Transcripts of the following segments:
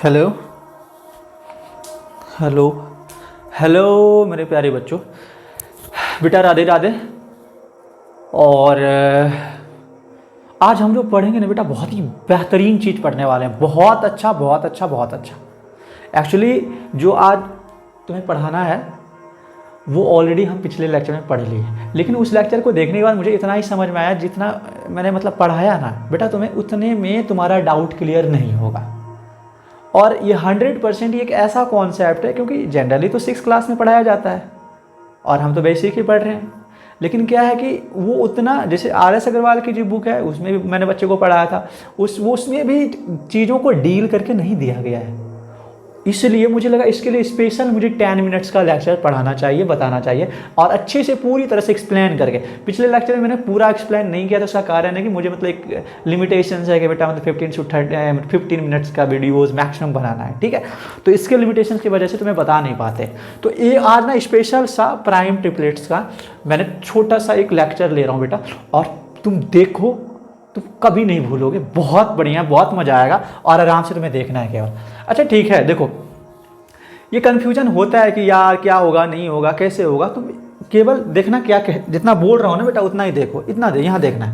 Hello hello hello मेरे प्यारे बच्चों, बेटा राधे राधे। और आज हम जो पढ़ेंगे ना बेटा, बहुत ही बेहतरीन चीज़ पढ़ने वाले हैं। बहुत अच्छा बहुत अच्छा बहुत अच्छा। एक्चुअली जो आज तुम्हें पढ़ाना है वो ऑलरेडी हम पिछले लेक्चर में पढ़ लिए, लेकिन उस लेक्चर को देखने के बाद मुझे इतना ही समझ में आया, जितना मैंने मतलब पढ़ाया ना बेटा, तुम्हें उतने में तुम्हारा डाउट क्लियर नहीं होगा। और ये 100% ये एक ऐसा कॉन्सेप्ट है, क्योंकि जनरली तो 6 क्लास में पढ़ाया जाता है और हम तो बेसिक ही पढ़ रहे हैं। लेकिन क्या है कि वो उतना, जैसे RS अग्रवाल की जो बुक है उसमें भी मैंने बच्चे को पढ़ाया था, उसमें भी चीज़ों को डील करके नहीं दिया गया है। इसलिए मुझे लगा इसके लिए स्पेशल मुझे 10 मिनट्स का लेक्चर पढ़ाना चाहिए, बताना चाहिए, और अच्छे से पूरी तरह से एक्सप्लेन करके। पिछले लेक्चर में मैंने पूरा एक्सप्लेन नहीं किया, तो उसका कारण है कि मुझे मतलब एक लिमिटेशन है कि बेटा मतलब 15 मिनट्स का वीडियोज़ मैक्सिमम बनाना है, ठीक है। तो इसके लिमिटेशन की वजह से तुम्हें बता नहीं पाते। तो ये आज ना स्पेशल सा प्राइम ट्रिपलेट्स का मैंने छोटा सा एक लेक्चर ले रहा हूँ बेटा, और तुम देखो, तुम कभी नहीं भूलोगे। बहुत बढ़िया, बहुत मजा आएगा, और आराम से तुम्हें देखना है केवल। अच्छा ठीक है, देखो ये कन्फ्यूजन होता है कि यार क्या होगा, नहीं होगा, कैसे होगा। तुम केवल देखना, क्या जितना बोल रहा हूँ ना बेटा उतना ही देखो, इतना यहाँ देखना है।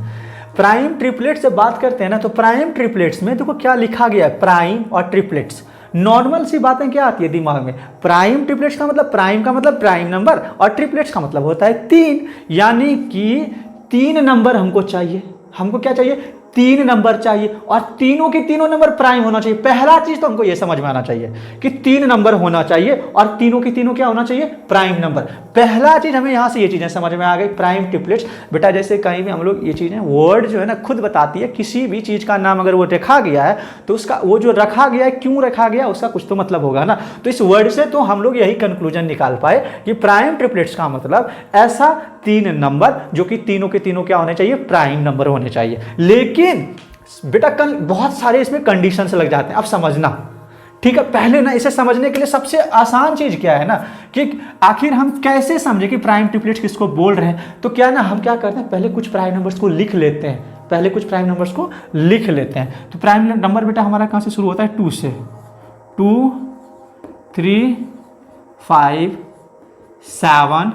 प्राइम ट्रिपलेट्स से बात करते हैं ना, तो प्राइम ट्रिपलेट्स में देखो क्या लिखा गया है, प्राइम और ट्रिपलेट्स। नॉर्मल सी बातें क्या आती है दिमाग में, प्राइम ट्रिपलेट्स का मतलब, प्राइम का मतलब प्राइम नंबर, और ट्रिपलेट्स का मतलब होता है 3, यानी कि 3 नंबर हमको चाहिए। हमको क्या चाहिए, 3 नंबर चाहिए, और तीनों के तीनों नंबर प्राइम होना चाहिए। पहला चीज तो हमको यह समझ में आना चाहिए कि 3 नंबर होना चाहिए, और तीनों के तीनों क्या होना चाहिए, प्राइम नंबर। पहला चीज हमें यहां से ये चीजें समझ में आ गई, प्राइम ट्रिपलेट्स। बेटा जैसे कहीं भी हम लोग ये चीजें, वर्ड जो है ना खुद बताती है, किसी भी चीज का नाम अगर वो रखा गया है तो उसका वो जो रखा गया है, क्यों रखा गया, उसका कुछ तो मतलब होगा ना। तो इस वर्ड से तो हम लोग यही कंक्लूजन निकाल पाए कि प्राइम ट्रिपलेट्स का मतलब ऐसा 3 नंबर जो कि तीनों के तीनों क्या होने चाहिए, प्राइम नंबर होने चाहिए। लेकिन बेटा कल बहुत सारे इसमें कंडीशंस लग जाते हैं, अब समझना, ठीक है। पहले ना इसे समझने के लिए सबसे आसान चीज क्या है ना, कि आखिर हम कैसे समझे कि प्राइम ट्रिपलेट्स किसको बोल रहे हैं। तो क्या ना, हम क्या करते हैं, पहले कुछ प्राइम नंबर्स को लिख लेते हैं, पहले कुछ प्राइम नंबर्स को लिख लेते हैं। तो प्राइम नंबर बेटा हमारा कहां से शुरू होता है, 2 से। 2, 3, 5, 7,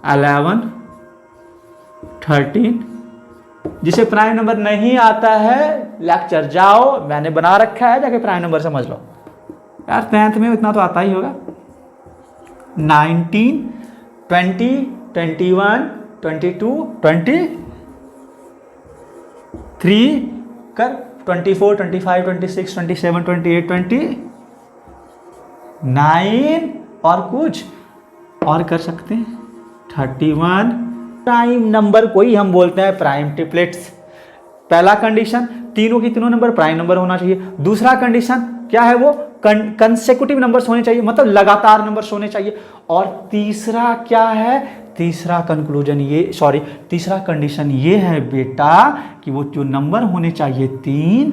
11, 13। जिसे प्राइम नंबर नहीं आता है लेक्चर जाओ, मैंने बना रखा है, जाके प्राइम नंबर समझ लो यार। 10th में इतना तो आता ही होगा। 19, 20, 21, 22, 23 कर, 24, 25, 26, 27, 28, 29, और कुछ और कर सकते हैं, 31। प्राइम नंबर को ही हम बोलते हैं प्राइम ट्रिपलेट्स। पहला कंडीशन, तीनों की तीनों नंबर प्राइम नंबर होना चाहिए। दूसरा कंडीशन क्या है, वो कंसेक्यूटिव नंबर्स होने चाहिए, मतलब लगातार नंबर्स होने चाहिए। और तीसरा क्या है, तीसरा कंडीशन ये है बेटा कि वो जो नंबर होने चाहिए 3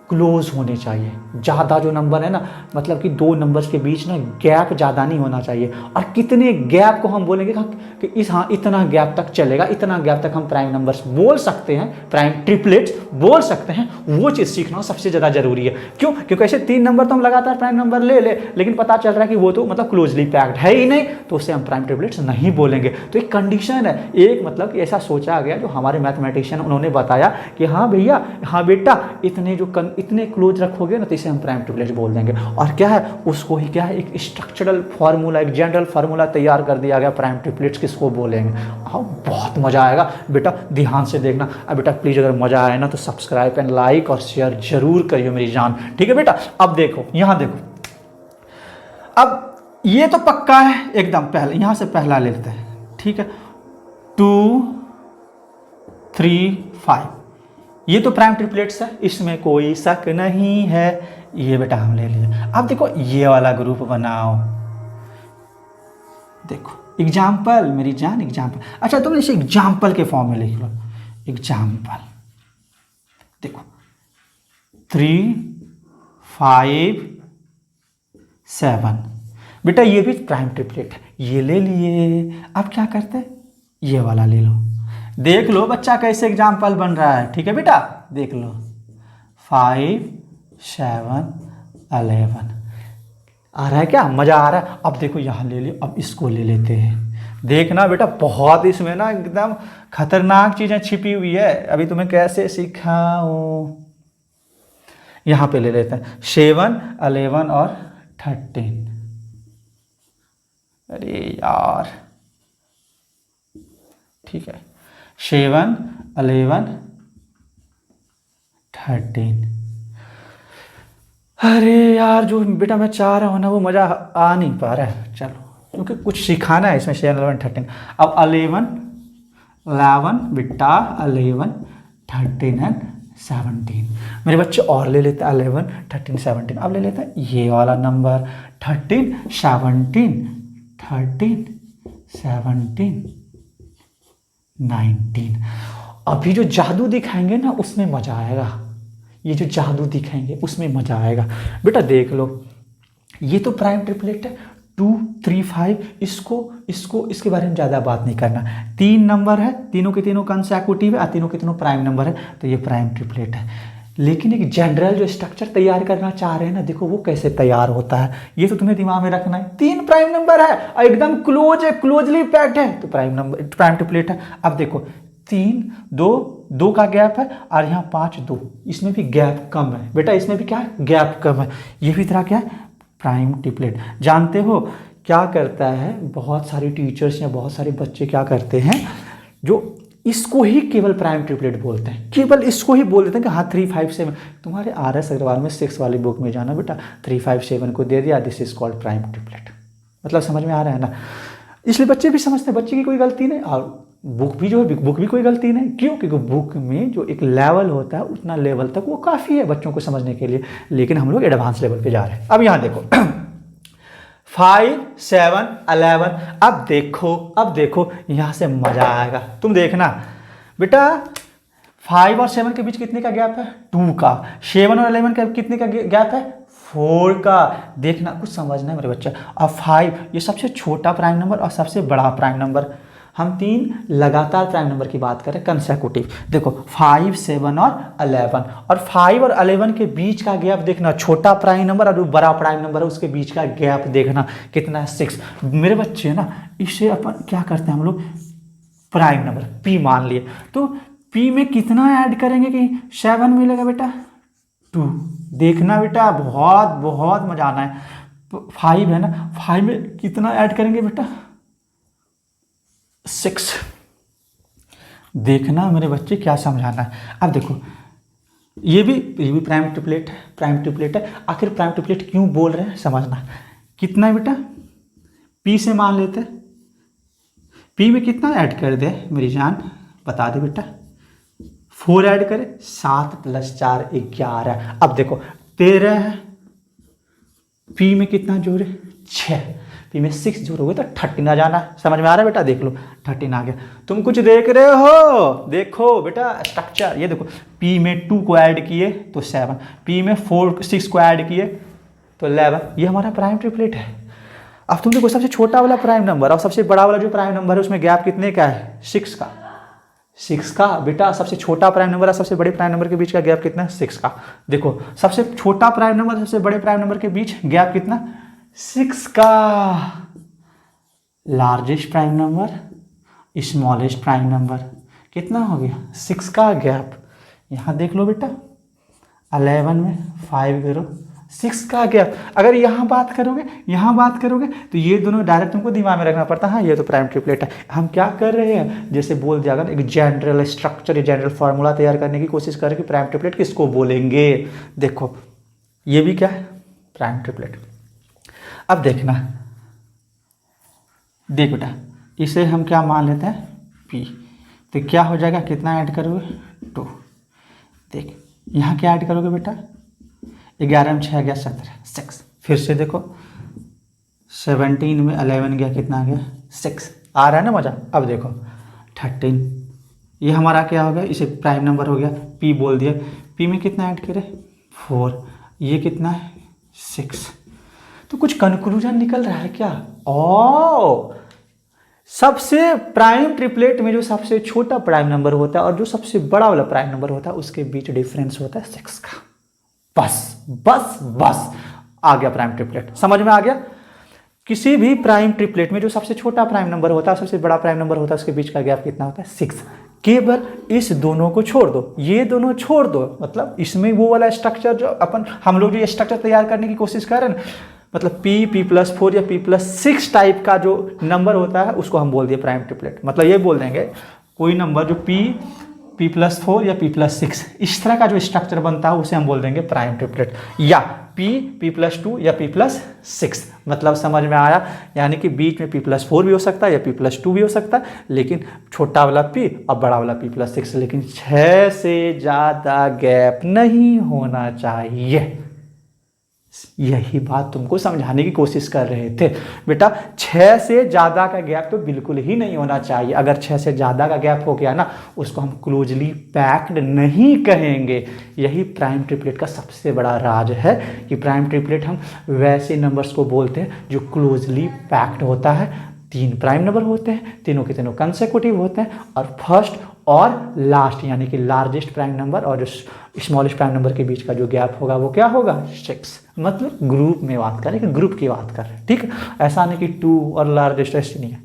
क्लोज होने चाहिए। ज़्यादा जो नंबर है ना, मतलब कि 2 नंबर्स के बीच ना गैप ज़्यादा नहीं होना चाहिए। और कितने गैप को हम बोलेंगे कि इतना गैप तक चलेगा, इतना गैप तक हम प्राइम नंबर्स बोल सकते हैं, प्राइम ट्रिपलेट्स बोल सकते हैं, वो चीज़ सीखना सबसे ज़्यादा जरूरी है। क्यों, क्योंकि ऐसे 3 नंबर तो हम लगातार प्राइम नंबर ले लेकिन पता चल रहा है कि वो तो मतलब क्लोजली पैक्ड है ही नहीं, तो उससे हम प्राइम ट्रिपलेट्स नहीं बोलेंगे। तो एक कंडीशन है, एक मतलब ऐसा सोचा गया, जो हमारे मैथमेटिशियन उन्होंने बताया कि हाँ भैया, हाँ बेटा, इतने क्लोज रखोगे ना तो इसे हम प्राइम ट्रिपलेट्स बोल देंगे। और क्या है, उसको ही क्या है, एक स्ट्रक्चरल फार्मूला, एक जनरल फार्मूला तैयार कर दिया गया, प्राइम ट्रिपलेट्स किसको बोलेंगे। हाँ बहुत मजा आएगा बेटा, ध्यान से देखना। अब बेटा प्लीज अगर मजा आए ना तो सब्सक्राइब एंड लाइक और शेयर जरूर करिए मेरी जान, ठीक है बेटा। अब देखो, यहां देखो, अब ये तो पक्का है एकदम, पहले यहां से पहला लेते हैं, ठीक है। 2, 3, 5, ये तो प्राइम ट्रिपलेट्स है, इसमें कोई शक नहीं है। ये बेटा हम ले लिए। अब देखो ये वाला ग्रुप बनाओ, देखो एग्जाम्पल मेरी जान, एग्जाम्पल। अच्छा तुम इसे एग्जाम्पल के फॉर्म में लिख लो, एग्जाम्पल। देखो 3, 5, 7, बेटा ये भी प्राइम ट्रिपलेट है, ये ले लिए। अब क्या करते हैं, ये वाला ले लो। देख लो बच्चा कैसे एग्जाम्पल बन रहा है, ठीक है बेटा, देख लो। 5, 7, 11। आ रहा है क्या, मज़ा आ रहा है। अब देखो यहाँ ले लियो, अब इसको ले लेते हैं। देखना बेटा बहुत इसमें ना एकदम खतरनाक चीज़ें छिपी हुई है, अभी तुम्हें कैसे सिखाऊं। यहाँ पे ले लेते हैं 7, 11 और 13। अरे यार ठीक है, 7, 11, 13। अरे यार जो बेटा मैं चाह रहा हूँ ना वो मज़ा आ नहीं पा रहा है। चलो क्योंकि कुछ सिखाना है इसमें 7, 11, 13। अब 11, 11 बेटा 11, 13 एंड 17। मेरे बच्चे और ले लेते हैं 11, 13, 17। अब ले लेते हैं ये वाला नंबर 13, 17, 13, 17, 19। अभी जो जादू दिखाएंगे ना उसमें मज़ा आएगा, ये जो जादू दिखाएंगे उसमें मज़ा आएगा। बेटा देख लो ये तो प्राइम ट्रिपलेट है 2, 3, 5। इसको इसके बारे में ज़्यादा बात नहीं करना। 3 नंबर है, तीनों के तीनों कंसेक्यूटिव है, तीनों के तीनों प्राइम नंबर है, तो ये प्राइम ट्रिपलेट है। लेकिन एक जनरल जो स्ट्रक्चर तैयार करना चाह रहे हैं ना, देखो वो कैसे तैयार होता है, ये तो तुम्हें दिमाग में रखना है। 3 प्राइम नंबर है और एकदम क्लोज है, क्लोजली पैक्ड है, तो प्राइम ट्रिपलेट है। अब देखो 3, 2 का गैप है और यहाँ 5, 2, इसमें भी गैप कम है बेटा, इसमें भी क्या है, गैप कम है। ये भी तरह क्या है, प्राइम ट्रिपलेट। जानते हो क्या करता है, बहुत सारे टीचर्स या बहुत सारे बच्चे क्या करते हैं, जो इसको ही केवल प्राइम ट्रिपलेट बोलते हैं, केवल इसको ही बोल देते हैं कि हाँ 3, 5, 7। तुम्हारे RS अग्रवाल में 6 वाली बुक में जाना बेटा, 3, 5, 7 को दे दिया, this is called prime triplet. मतलब समझ में आ रहा है ना, इसलिए बच्चे भी समझते हैं, बच्चे की कोई गलती नहीं और बुक भी जो है बुक भी कोई गलती नहीं। क्यों, क्योंकि बुक में जो एक लेवल होता है उतना लेवल तक वो काफ़ी है बच्चों को समझने के लिए, लेकिन हम लोग एडवांस लेवल पे जा रहे हैं। अब यहाँ देखो 5, 7, 11। अब देखो यहाँ से मज़ा आएगा, तुम देखना बेटा 5 और 7 के बीच कितने का गैप है, 2 का। 7 और 11 का कितने का गैप है, 4 का। देखना कुछ समझना है मेरे बच्चे। अब 5 ये सबसे छोटा प्राइम नंबर और सबसे बड़ा प्राइम नंबर। हम 3 लगातार प्राइम नंबर की बात करें कंसेक्यूटिव। देखो 5, 7 और 11, और 5 और 11 के बीच का गैप देखना, छोटा प्राइम नंबर और जो बड़ा प्राइम नंबर है उसके बीच का गैप देखना कितना है, 6। मेरे बच्चे ना इसे अपन क्या करते हैं हम लोग, प्राइम नंबर P मान लिए, तो P में कितना ऐड करेंगे कि 7 मिलेगा बेटा, 2। देखना बेटा बहुत बहुत मजा आना है। 5 है ना, 5 में कितना ऐड करेंगे बेटा, 6। देखना मेरे बच्चे क्या समझाना है। अब देखो ये भी प्राइम ट्रिपलेट है। आखिर प्राइम ट्रिपलेट क्यों बोल रहे हैं समझना। कितना है बेटा, P से मान लेते हैं, P में कितना ऐड कर दे मेरी जान, बता दे बेटा। 4 ऐड करें, 7 + 4 11। अब देखो 13 है, P में कितना जोड़े, 6। P में 6 जोड़ोगे तो 13 आ जाना है। समझ में आ रहा है बेटा, देख लो 13 आ गया। तुम कुछ देख रहे हो, देखो बेटा स्ट्रक्चर, ये देखो P में 2 को ऐड किए तो 7, P में 6 को ऐड किए तो 11। ये हमारा प्राइम ट्रिपलेट है। अब तुम देखो सबसे छोटा वाला प्राइम नंबर और सबसे बड़ा वाला जो प्राइम नंबर है उसमें गैप कितने का है, 6 का। 6 का बेटा, सबसे छोटा प्राइम नंबर और सबसे बड़े प्राइम नंबर के बीच का गैप कितना है, 6 का। देखो सबसे छोटा प्राइम नंबर सबसे बड़े प्राइम नंबर के बीच गैप कितना, 6 का। Largest prime number smallest prime number कितना हो गया, 6 का गैप। यहाँ देख लो बेटा 11 में 5 0, 6 का गैप। अगर यहाँ बात करोगे तो ये दोनों डायरेक्ट तुमको दिमाग में रखना पड़ता है, हाँ ये तो प्राइम ट्रिपलेट है। हम क्या कर रहे हैं, जैसे बोल दिया अगर एक जनरल स्ट्रक्चर, जनरल फार्मूला तैयार करने की कोशिश करें कि प्राइम ट्रिपलेट किसको बोलेंगे। देखो ये भी क्या है, प्राइम ट्रिपलेट। अब देखना, देख बेटा इसे हम क्या मान लेते हैं, P। तो क्या हो जाएगा, कितना ऐड करोगे, 2। देख यहाँ क्या ऐड करोगे बेटा, 11 में 6 गया 17, 6। फिर से देखो 17 में 11 गया, कितना आ गया, 6। आ रहा है ना मज़ा। अब देखो 13, ये हमारा क्या हो गया, इसे प्राइम नंबर हो गया, P बोल दिया। P में कितना ऐड करें, 4। ये कितना है, 6। तो कुछ कंक्लूजन निकल रहा है क्या, ओ सबसे प्राइम ट्रिपलेट में जो सबसे छोटा प्राइम नंबर होता है और जो सबसे बड़ा वाला प्राइम नंबर होता है उसके बीच डिफरेंस होता है 6 का। बस बस बस, आ गया प्राइम ट्रिपलेट। समझ में आ गया? किसी भी प्राइम ट्रिपलेट में जो सबसे छोटा प्राइम नंबर होता है, सबसे बड़ा प्राइम नंबर होता है, उसके बीच का गैप कितना होता है? 6। केवल इस दोनों को छोड़ दो, ये दोनों छोड़ दो, मतलब इसमें वो वाला स्ट्रक्चर जो हम लोग जो ये स्ट्रक्चर तैयार करने की कोशिश कर रहे हैं ना, मतलब p+4 या p+6 टाइप का जो नंबर होता है उसको हम बोल दिए प्राइम ट्रिपलेट। मतलब ये बोल देंगे कोई नंबर जो p+4 या p+6 इस तरह का जो स्ट्रक्चर बनता है उसे हम बोल देंगे प्राइम ट्रिपलेट, या p+2 या p+6। मतलब समझ में आया? यानी कि बीच में p+4 भी हो सकता है या p+2 भी हो सकता है, लेकिन छोटा वाला p और बड़ा वाला p+6, लेकिन 6 से ज़्यादा गैप नहीं होना चाहिए। यही बात तुमको समझाने की कोशिश कर रहे थे बेटा। 6 से ज़्यादा का गैप तो बिल्कुल ही नहीं होना चाहिए। अगर 6 से ज़्यादा का गैप हो गया ना, उसको हम क्लोजली पैक्ड नहीं कहेंगे। यही प्राइम ट्रिपलेट का सबसे बड़ा राज है कि प्राइम ट्रिपलेट हम वैसे नंबर्स को बोलते हैं जो क्लोजली पैक्ड होता है। 3 प्राइम नंबर होते हैं, तीनों के तीनों कंसेक्यूटिव होते हैं, और फर्स्ट और लास्ट यानी कि लार्जेस्ट प्राइम नंबर और जो स्मॉलेस्ट प्राइम नंबर के बीच का जो गैप होगा वो क्या होगा? 6। मतलब ग्रुप में बात कर रहे हैं, कि ग्रुप की बात कर रहे हैं, ठीक है? ऐसा नहीं कि 2 और लार्जेस्ट ऐसे नहीं है।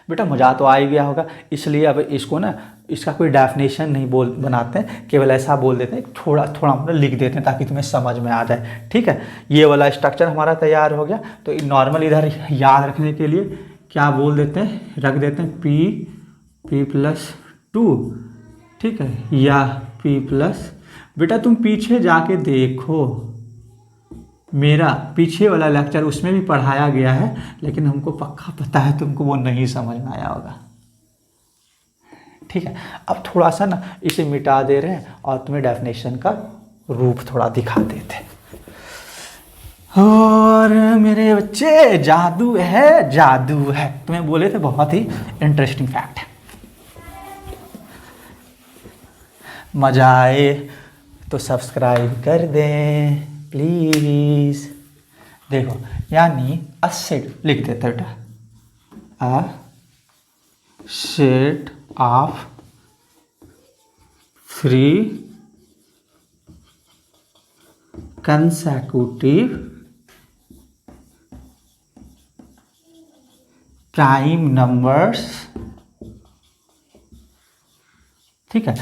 बेटा मज़ा तो आ ही गया होगा, इसलिए अब इसको ना, इसका कोई डेफिनेशन नहीं बनाते हैं, केवल ऐसा बोल देते हैं, थोड़ा थोड़ा हम लिख देते हैं ताकि तुम्हें समझ में आ जाए, ठीक है? ये वाला स्ट्रक्चर हमारा तैयार हो गया। तो नॉर्मल इधर याद रखने के लिए क्या बोल देते हैं? रख देते हैं p+2, ठीक है, या p+। बेटा तुम पीछे जाके देखो, मेरा पीछे वाला लेक्चर उसमें भी पढ़ाया गया है, लेकिन हमको पक्का पता है तुमको वो नहीं समझ में आया होगा, ठीक है? अब थोड़ा सा ना इसे मिटा दे रहे हैं और तुम्हें डेफिनेशन का रूप थोड़ा दिखा देते हैं। और मेरे बच्चे जादू है, जादू है। तुम्हें बोले थे बहुत ही इंटरेस्टिंग फैक्ट है। मजा आए तो सब्सक्राइब कर दें प्लीज। देखो, यानी अ सेट लिख देते बेटा, a set of 3 consecutive prime numbers, ठीक है?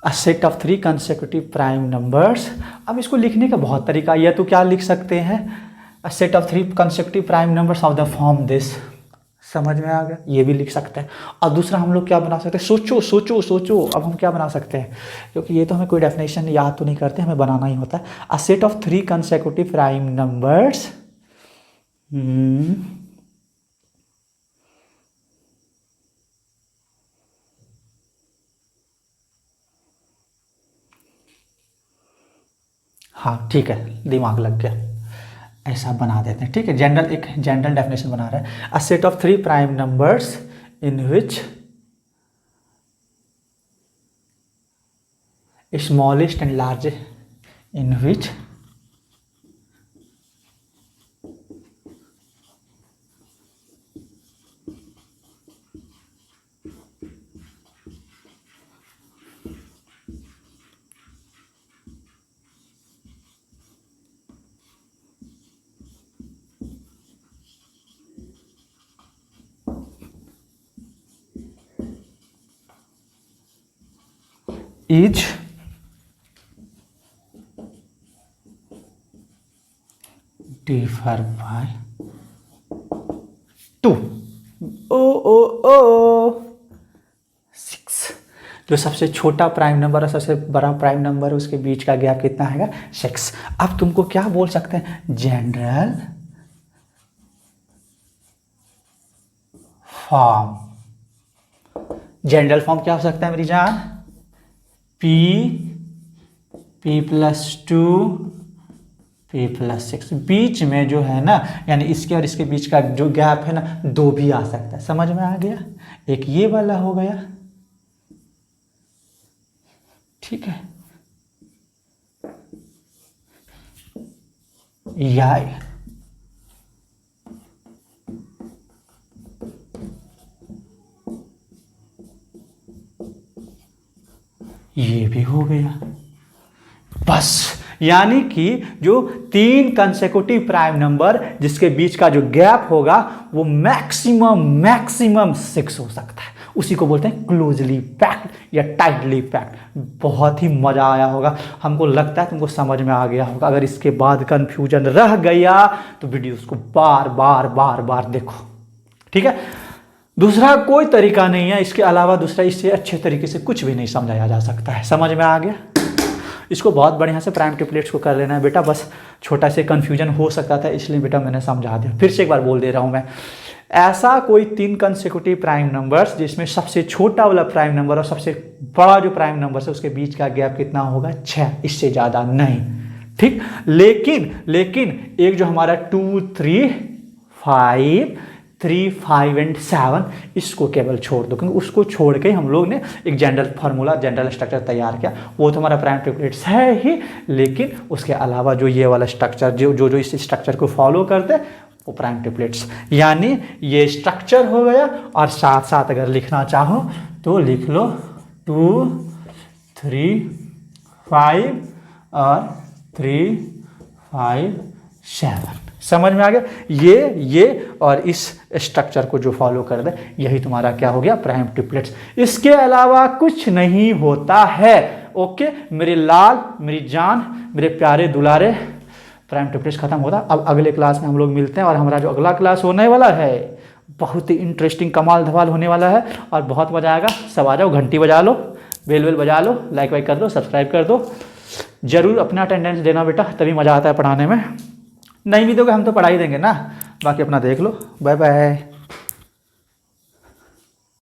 A set of 3 consecutive prime numbers. अब इसको लिखने का बहुत तरीका, या तो क्या लिख सकते हैं? A set of 3 consecutive prime numbers of the form this. समझ में आ गया? ये भी लिख सकते हैं। और दूसरा हम लोग क्या बना सकते हैं? सोचो सोचो सोचो, अब हम क्या बना सकते हैं? क्योंकि ये तो हमें कोई डेफिनेशन याद तो नहीं करते, हमें बनाना ही होता है। A set of 3 consecutive prime numbers, हाँ ठीक है, दिमाग लग गया, ऐसा बना देते हैं, ठीक है? जनरल, एक जनरल डेफिनेशन बना रहे हैं। A set of 3 prime numbers in which smallest and largest, in which is differ by 2। ओ 6। जो सबसे छोटा प्राइम नंबर और सबसे बड़ा प्राइम नंबर है उसके बीच का गैप कितना है? 6। अब तुमको क्या बोल सकते हैं? General form. जनरल फॉर्म क्या हो सकता है मेरी जान? p+2 p+6। बीच में जो है ना, यानी इसके और इसके बीच का जो गैप है ना, 2 भी आ सकता है। समझ में आ गया? एक ये वाला हो गया, ठीक है, या ये भी हो गया। बस यानी कि जो 3 कंसेक्यूटिव प्राइम नंबर जिसके बीच का जो गैप होगा वो मैक्सिमम 6 हो सकता है, उसी को बोलते हैं क्लोजली पैक्ड या टाइटली पैक्ड। बहुत ही मज़ा आया होगा, हमको लगता है तुमको समझ में आ गया होगा। अगर इसके बाद कंफ्यूजन रह गया तो वीडियोस को बार बार देखो, ठीक है। दूसरा कोई तरीका नहीं है इसके अलावा, दूसरा इससे अच्छे तरीके से कुछ भी नहीं समझाया जा सकता है। समझ में आ गया? इसको बहुत बढ़िया से प्राइम ट्रिपलेट्स को कर लेना है बेटा, बस छोटा से कन्फ्यूजन हो सकता था इसलिए बेटा मैंने समझा दिया। फिर से एक बार बोल दे रहा हूँ मैं, ऐसा कोई 3 कंसेक्यूटिव प्राइम नंबर्स जिसमें सबसे छोटा वाला प्राइम नंबर और सबसे बड़ा जो प्राइम नंबर है उसके बीच का गैप कितना होगा? 6, इससे ज़्यादा नहीं, ठीक। लेकिन एक जो हमारा 2, 3, 5 एंड 7 इसको केवल छोड़ दो, क्योंकि उसको छोड़ के हम लोग ने एक जनरल फार्मूला, जनरल स्ट्रक्चर तैयार किया। वो तो हमारा प्राइम ट्रिपलेट्स है ही, लेकिन उसके अलावा जो ये वाला स्ट्रक्चर जो इस स्ट्रक्चर को फॉलो करते हैं वो प्राइम ट्रिपलेट्स, यानी ये स्ट्रक्चर हो गया। और साथ साथ अगर लिखना चाहो तो लिख लो 2, 3, 5 और 3, 5, 7। समझ में आ गया? ये और इस स्ट्रक्चर को जो फॉलो कर दे यही तुम्हारा क्या हो गया? Prime triplets. इसके अलावा कुछ नहीं होता है। ओके मेरे लाल, मेरी जान, मेरे प्यारे दुलारे, प्राइम ट्रिपलेट्स खत्म होता। अब अगले क्लास में हम लोग मिलते हैं और हमारा जो अगला क्लास होने वाला है बहुत ही इंटरेस्टिंग कमाल धमाल होने वाला है और बहुत मजा आएगा। सब आ जाओ, घंटी बजा लो, बेल बजा लो, लाइक वाइक कर दो, सब्सक्राइब कर दो। जरूर अपना अटेंडेंस देना बेटा, तभी मज़ा आता है पढ़ाने में। नहीं भी दोगे हम तो पढ़ा ही देंगे ना, बाकी अपना देख लो। Bye bye.